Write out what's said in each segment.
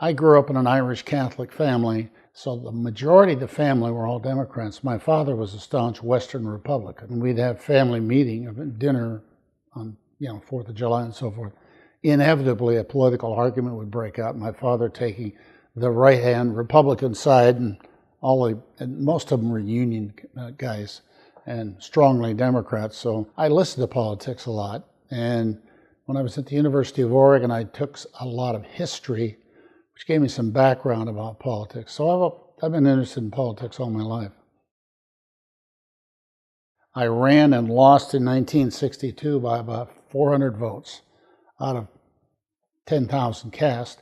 I grew up in an Irish Catholic family, so the majority of the family were all Democrats. My father was a staunch Western Republican. We'd have family meeting, dinner on 4th of July and so forth. Inevitably, a political argument would break out, my father taking the right-hand Republican side, and most of them were union guys and strongly Democrats. So I listened to politics a lot. And when I was at the University of Oregon, I took a lot of history, which gave me some background about politics. So I've been interested in politics all my life. I ran and lost in 1962 by about 400 votes out of 10,000 cast.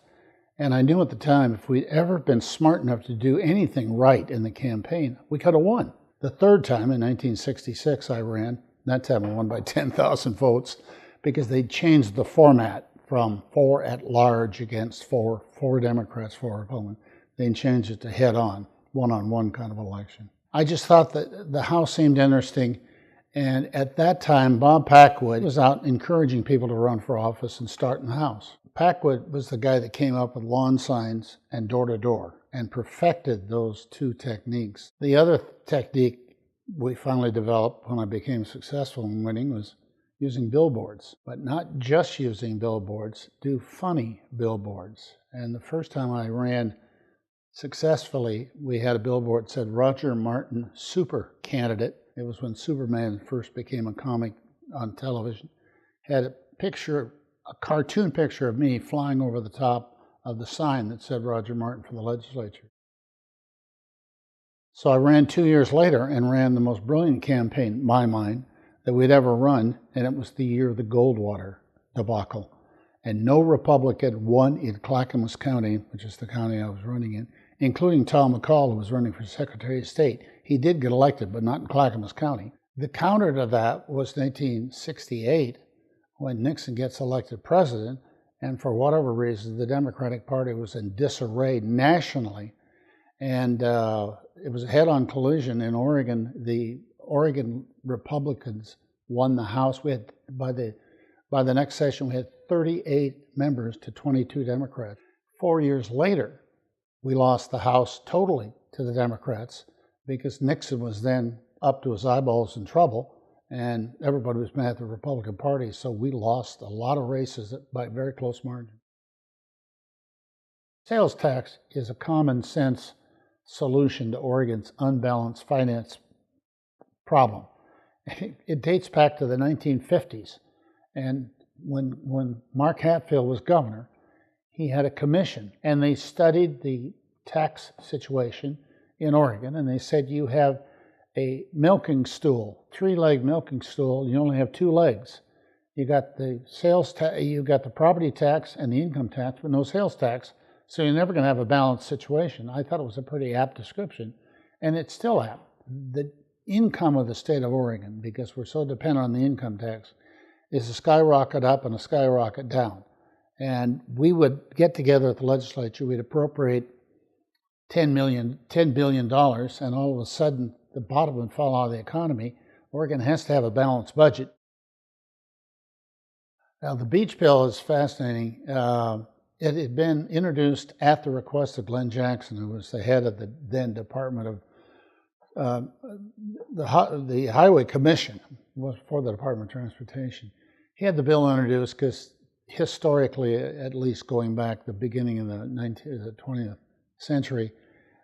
And I knew at the time if we'd ever been smart enough to do anything right in the campaign, we could have won. The third time, in 1966, I ran. That time I won by 10,000 votes because they changed the format from 4 at large against 4 Democrats, 4 Republicans. They changed it to head-on, one-on-one kind of election. I just thought that the House seemed interesting. And at that time, Bob Packwood was out encouraging people to run for office and start in the House. Packwood was the guy that came up with lawn signs and door-to-door and perfected those two techniques. The other technique we finally developed when I became successful in winning was using billboards, but not just using billboards, do funny billboards. And the first time I ran successfully, we had a billboard that said, "Roger Martin, super candidate." It was when Superman first became a comic on television. Had a cartoon picture of me flying over the top of the sign that said Roger Martin for the legislature. So I ran 2 years later and ran the most brilliant campaign, in my mind, that we'd ever run, and it was the year of the Goldwater Debacle. And no Republican won in Clackamas County, which is the county I was running in, including Tom McCall, who was running for Secretary of State. He did get elected, but not in Clackamas County. The counter to that was 1968, when Nixon gets elected president, and for whatever reason, the Democratic Party was in disarray nationally. And it was a head-on collision in Oregon. The Oregon Republicans won the House. We had, by the next session, we had 38 members to 22 Democrats. 4 years later, we lost the House totally to the Democrats because Nixon was then up to his eyeballs in trouble, and everybody was mad at the Republican Party, so we lost a lot of races by a very close margin. Sales tax is a common sense solution to Oregon's unbalanced finance problem. It dates back to the 1950s, and when Mark Hatfield was governor, he had a commission, and they studied the tax situation in Oregon, and they said you have a milking stool, 3-leg milking stool, you only have 2 legs. You got the sales tax, you got the property tax and the income tax, but no sales tax, so you're never going to have a balanced situation. I thought it was a pretty apt description, and it's still apt. The income of the state of Oregon, because we're so dependent on the income tax, is a skyrocket up and a skyrocket down. And we would get together at the legislature, we'd appropriate $10 billion, and all of a sudden the bottom would fall out of the economy. Oregon has to have a balanced budget. Now, the beach bill is fascinating. It had been introduced at the request of Glenn Jackson, who was the head of the then Department of the Highway Commission, was for the Department of Transportation. He had the bill introduced because historically, at least going back the beginning of the 20th century,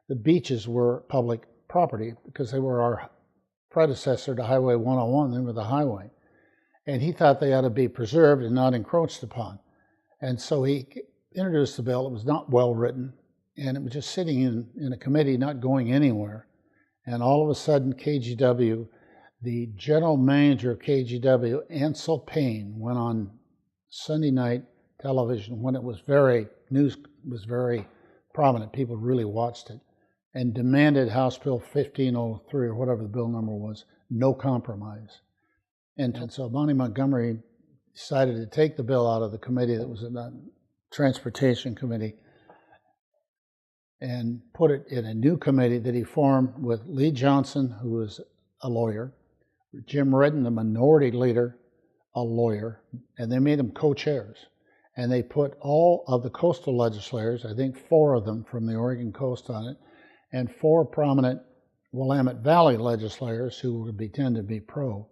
the beaches were public property because they were our predecessor to Highway 101. They were the highway. And he thought they ought to be preserved and not encroached upon. And so he introduced the bill. It was not well written, and it was just sitting in a committee, not going anywhere. And all of a sudden, KGW, the general manager of KGW, Ansel Payne, went on Sunday night television when news was very prominent. People really watched it, and demanded House Bill 1503, or whatever the bill number was, no compromise. And so Monty Montgomery decided to take the bill out of the committee that was in the Transportation Committee and put it in a new committee that he formed with Lee Johnson, who was a lawyer, Jim Redden, the minority leader, a lawyer, and they made them co-chairs. And they put all of the coastal legislators, I think 4 of them from the Oregon coast on it, and 4 prominent Willamette Valley legislators who would tend to be pro.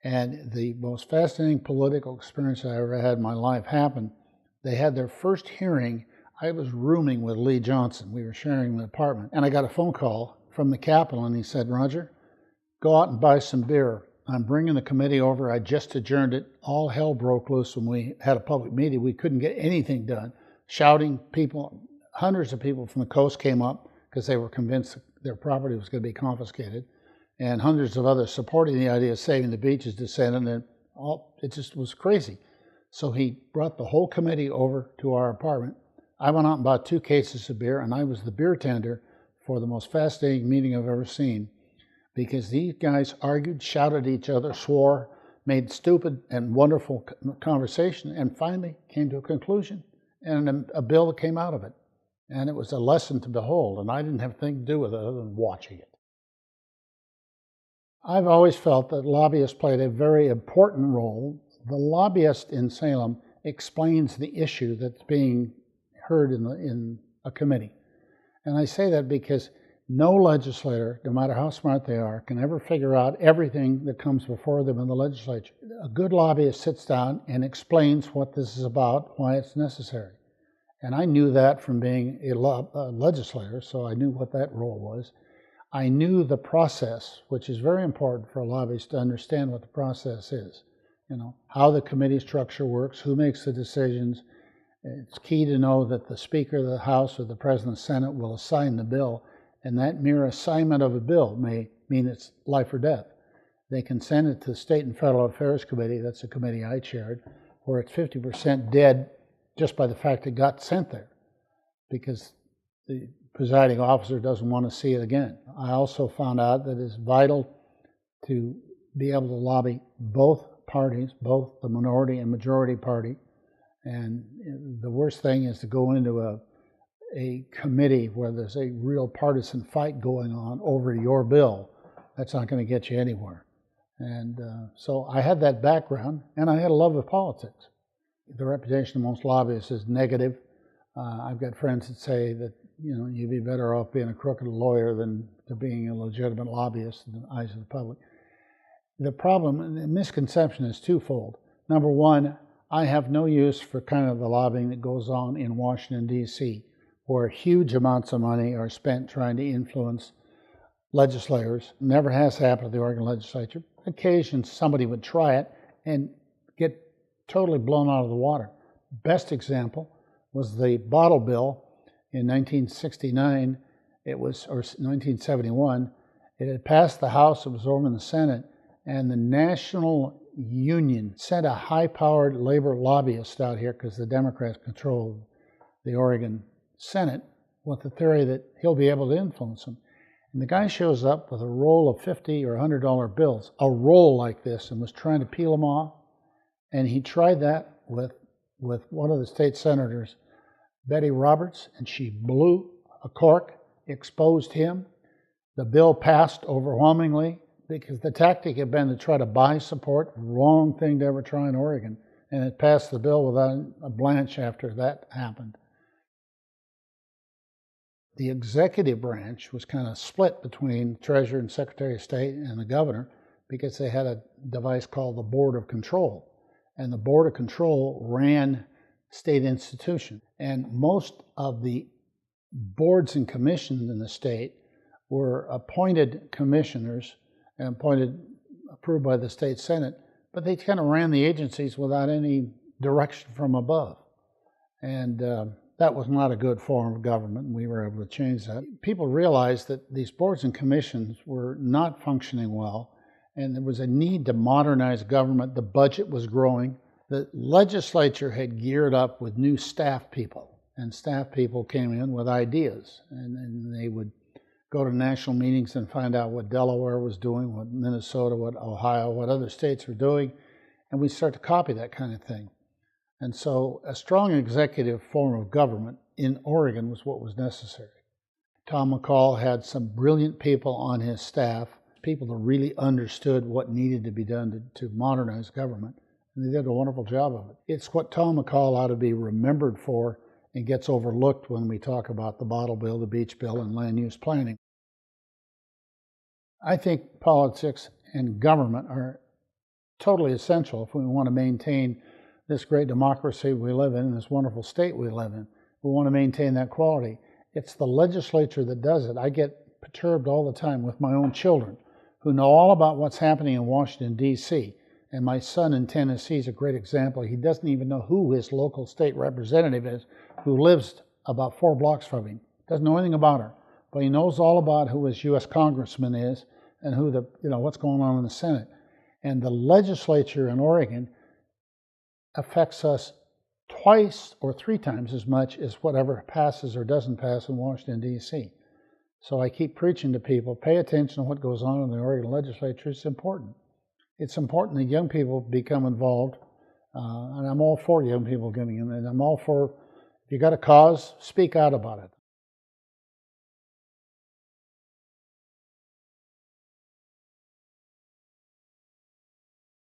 And the most fascinating political experience I ever had in my life happened. They had their first hearing. I was rooming with Lee Johnson. We were sharing an apartment. And I got a phone call from the Capitol, and he said, "Roger, go out and buy some beer. I'm bringing the committee over. I just adjourned it. All hell broke loose when we had a public meeting. We couldn't get anything done. Shouting, people, hundreds of people from the coast came up because they were convinced their property was going to be confiscated. And hundreds of others supporting the idea of saving the beaches descended, and it just was crazy." So he brought the whole committee over to our apartment. I went out and bought 2 cases of beer, and I was the beer tender for the most fascinating meeting I've ever seen, because these guys argued, shouted at each other, swore, made stupid and wonderful conversation, and finally came to a conclusion and a bill that came out of it. And it was a lesson to behold, and I didn't have anything to do with it other than watching it. I've always felt that lobbyists played a very important role. The lobbyist in Salem explains the issue that's being heard in a committee. And I say that because no legislator, no matter how smart they are, can ever figure out everything that comes before them in the legislature. A good lobbyist sits down and explains what this is about, why it's necessary. And I knew that from being a legislator, so I knew what that role was. I knew the process, which is very important for a lobbyist to understand what the process is. You know, how the committee structure works, who makes the decisions. It's key to know that the Speaker of the House or the President of the Senate will assign the bill, and that mere assignment of a bill may mean it's life or death. They can send it to the State and Federal Affairs Committee, that's a committee I chaired, where it's 50% dead just by the fact it got sent there, because the presiding officer doesn't want to see it again. I also found out that it's vital to be able to lobby both parties, both the minority and majority party. And the worst thing is to go into a committee where there's a real partisan fight going on over your bill. That's not going to get you anywhere. And so I had that background, and I had a love of politics. The reputation of most lobbyists is negative. I've got friends that say that, you know, you'd be better off being a crooked lawyer than to being a legitimate lobbyist in the eyes of the public. The problem, and the misconception is twofold. Number one, I have no use for kind of the lobbying that goes on in Washington, D.C., where huge amounts of money are spent trying to influence legislators. Never has happened to the Oregon legislature. Occasionally somebody would try it and get totally blown out of the water. Best example was the bottle bill in 1969, or 1971. It had passed the House, it was over in the Senate, and the National Union sent a high-powered labor lobbyist out here, because the Democrats controlled the Oregon Senate, with the theory that he'll be able to influence them. And the guy shows up with a roll of $50 or $100 bills, a roll like this, and was trying to peel them off. And he tried that with one of the state senators, Betty Roberts, and she blew a cork, exposed him. The bill passed overwhelmingly, because the tactic had been to try to buy support, wrong thing to ever try in Oregon, and it passed the bill without a blanch after that happened. The executive branch was kind of split between Treasurer and Secretary of State and the governor, because they had a device called the Board of Control. And the Board of Control ran state institutions. And most of the boards and commissions in the state were appointed commissioners and approved by the state Senate, but they kind of ran the agencies without any direction from above. And that was not a good form of government, and we were able to change that. People realized that these boards and commissions were not functioning well, and there was a need to modernize government. The budget was growing. The legislature had geared up with new staff people, and staff people came in with ideas, and they would go to national meetings and find out what Delaware was doing, what Minnesota, what Ohio, what other states were doing, and we start to copy that kind of thing. And so a strong executive form of government in Oregon was what was necessary. Tom McCall had some brilliant people on his staff, people that really understood what needed to be done to modernize government. and they did a wonderful job of it. It's what Tom McCall ought to be remembered for and gets overlooked when we talk about the bottle bill, the beach bill, and land use planning. I think politics and government are totally essential if we want to maintain this great democracy we live in, this wonderful state we live in. We want to maintain that quality. It's the legislature that does it. I get perturbed all the time with my own children who know all about what's happening in Washington, D.C., and my son in Tennessee is a great example. He doesn't even know who his local state representative is, who lives about 4 blocks from him. Doesn't know anything about her, but he knows all about who his U.S. congressman is and who what's going on in the Senate. And the legislature in Oregon affects us twice or 3 times as much as whatever passes or doesn't pass in Washington, D.C. So I keep preaching to people, pay attention to what goes on in the Oregon legislature. It's important. It's important that young people become involved, and I'm all for young people getting in, and I'm all for, if you got a cause, speak out about it.